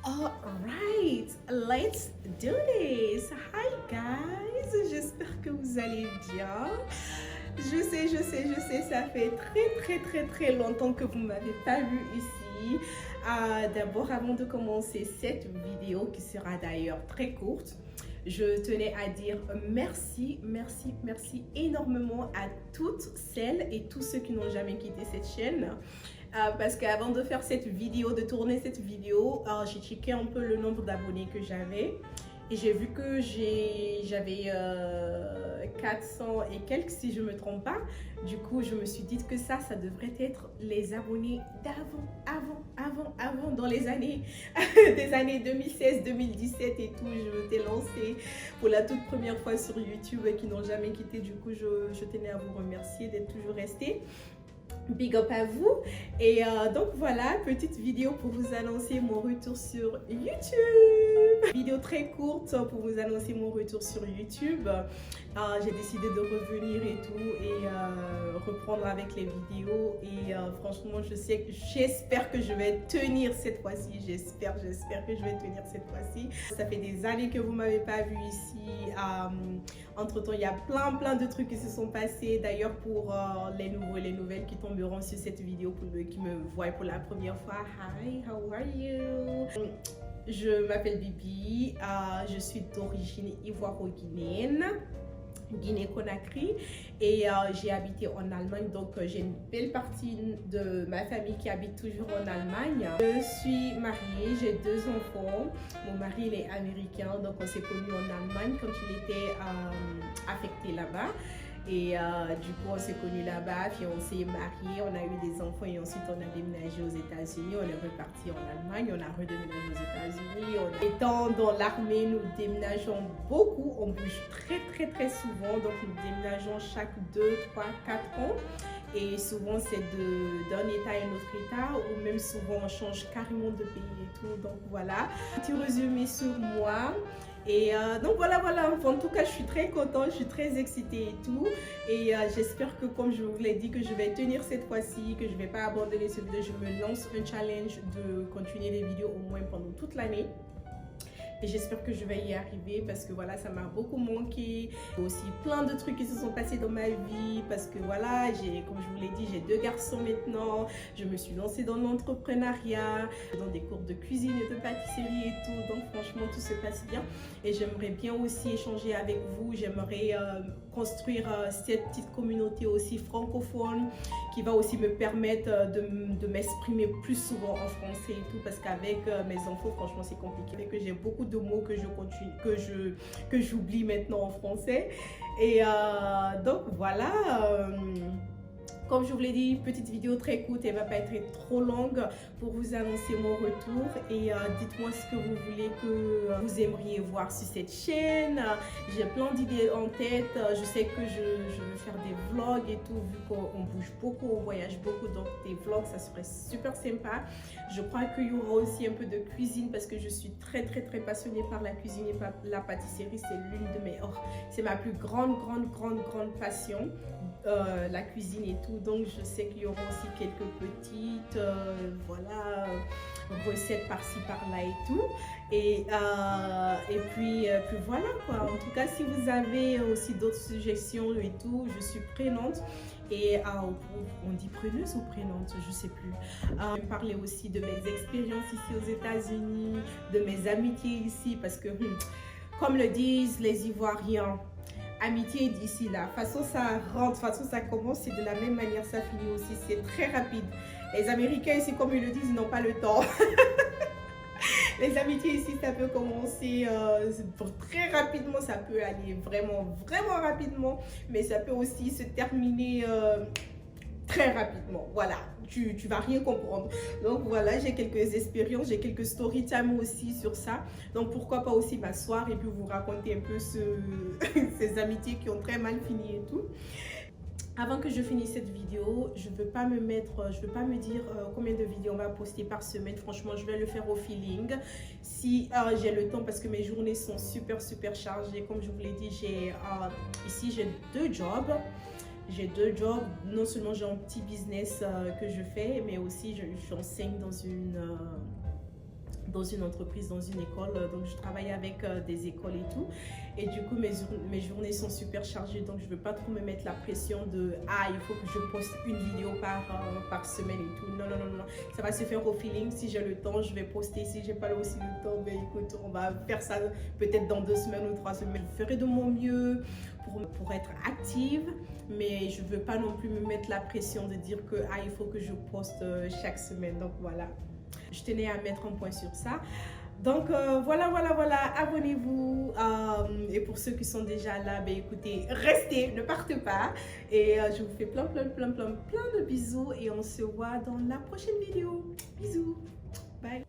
Alright, let's do this. Hi guys, j'espère que vous allez bien. Je sais, ça fait très longtemps que vous ne m'avez pas vu ici. D'abord, avant de commencer cette vidéo qui sera d'ailleurs très courte, je tenais à dire merci énormément à toutes celles et tous ceux qui n'ont jamais quitté cette chaîne. Parce qu'avant de faire cette vidéo, de tourner cette vidéo, j'ai checké un peu le nombre d'abonnés que j'avais. Et j'ai vu que j'avais 400 et quelques si je ne me trompe pas. Du coup, je me suis dit que ça devrait être les abonnés d'avant, dans les années, des années 2016, 2017 et tout. Je m'étais lancée pour la toute première fois sur YouTube et qui n'ont jamais quitté. Du coup, je tenais à vous remercier d'être toujours restés. Big up à vous. Et donc voilà, petite vidéo pour vous annoncer mon retour sur YouTube. Vidéo très courte pour vous annoncer mon retour sur YouTube. J'ai décidé de revenir et tout et reprendre avec les vidéos. Et franchement, j'espère que je vais tenir cette fois-ci. J'espère que je vais tenir cette fois-ci. Ça fait des années que vous m'avez pas vu ici. Entre-temps, il y a plein de trucs qui se sont passés. D'ailleurs, pour les nouveaux et les nouvelles qui tomberont sur cette vidéo, qui me voient pour la première fois. Hi, how are you? Je m'appelle Bibi. Je suis d'origine ivoiro-guinéenne. Guinée-Conakry, et j'ai habité en Allemagne, donc j'ai une belle partie de ma famille qui habite toujours en Allemagne. Je suis mariée, j'ai 2 enfants. Mon mari il est américain, donc on s'est connus en Allemagne quand il était affecté là-bas. Et du coup, on s'est connus là-bas, puis on s'est mariés, on a eu des enfants et ensuite on a déménagé aux États-Unis, on est reparti en Allemagne, on a redéménagé aux États-Unis. Étant dans l'armée, nous déménageons beaucoup, on bouge très souvent, donc nous déménageons chaque 2, 3, 4 ans. Et souvent c'est d'un état à un autre état, ou même souvent on change carrément de pays et tout. Donc voilà, petit résumé sur moi. Et donc voilà, en tout cas je suis très contente, je suis très excitée et tout. Et j'espère que, comme je vous l'ai dit, que je vais tenir cette fois-ci, que je ne vais pas abandonner cette vidéo. Je me lance un challenge de continuer les vidéos au moins pendant toute l'année. Et j'espère que je vais y arriver parce que voilà, ça m'a beaucoup manqué. Il y a aussi plein de trucs qui se sont passés dans ma vie parce que voilà, comme je vous l'ai dit, j'ai 2 garçons maintenant. Je me suis lancée dans l'entrepreneuriat, dans des cours de cuisine et de pâtisserie et tout. Donc franchement, tout se passe bien. Et j'aimerais bien aussi échanger avec vous. J'aimerais construire cette petite communauté aussi francophone qui va aussi me permettre de m'exprimer plus souvent en français et tout, parce qu'avec mes enfants, franchement, c'est compliqué. Que j'ai beaucoup de mots que j'oublie maintenant en français. Et donc voilà. Comme je vous l'ai dit, petite vidéo très courte, elle ne va pas être trop longue pour vous annoncer mon retour. Et dites-moi ce que vous voulez que vous aimeriez voir sur cette chaîne. J'ai plein d'idées en tête. Je sais que je veux faire des vlogs et tout, vu qu'on bouge beaucoup, on voyage beaucoup. Donc des vlogs, ça serait super sympa. Je crois qu'il y aura aussi un peu de cuisine parce que je suis très passionnée par la cuisine et la pâtisserie. C'est l'une de mes... c'est ma plus grande passion. La cuisine et tout, donc je sais qu'il y aura aussi quelques petites recettes par-ci par-là et tout, et puis voilà quoi. En tout cas, si vous avez aussi d'autres suggestions et tout, je suis prenante. Et on dit preneuse ou prenante, je sais plus. Je vais parler aussi de mes expériences ici aux États-Unis, de mes amitiés ici, parce que comme le disent les Ivoiriens, amitié d'ici là, façon ça rentre, façon ça commence, c'est de la même manière ça finit aussi, c'est très rapide. Les Américains ici, comme ils le disent, ils n'ont pas le temps. Les amitiés ici, ça peut commencer très rapidement, ça peut aller vraiment rapidement, mais ça peut aussi se terminer très rapidement. Voilà, tu vas rien comprendre. Donc voilà, j'ai quelques expériences, j'ai quelques story time aussi sur ça. Donc pourquoi pas aussi m'asseoir et puis vous raconter un peu ces amitiés qui ont très mal fini et tout. Avant que je finisse cette vidéo, je ne veux pas me dire combien de vidéos on va poster par semaine. Franchement, je vais le faire au feeling. Si j'ai le temps, parce que mes journées sont super chargées. Comme je vous l'ai dit, ici j'ai 2 jobs. J'ai 2 jobs. Non seulement j'ai un petit business que je fais, mais aussi j'enseigne dans une entreprise, dans une école, donc je travaille avec des écoles et tout, et du coup mes journées sont super chargées, donc je veux pas trop me mettre la pression de il faut que je poste une vidéo par semaine et tout. Non, non, non, non, ça va se faire au feeling. Si j'ai le temps, je vais poster. Si j'ai pas aussi le temps, ben écoute, on va faire ça peut-être dans 2 semaines ou 3 semaines. Je ferai de mon mieux pour être active, mais je veux pas non plus me mettre la pression de dire que il faut que je poste chaque semaine. Donc voilà, je tenais à mettre un point sur ça. Donc voilà, abonnez-vous, et pour ceux qui sont déjà là, ben écoutez, restez, ne partez pas, et je vous fais plein de bisous, et on se voit dans la prochaine vidéo. Bisous, bye.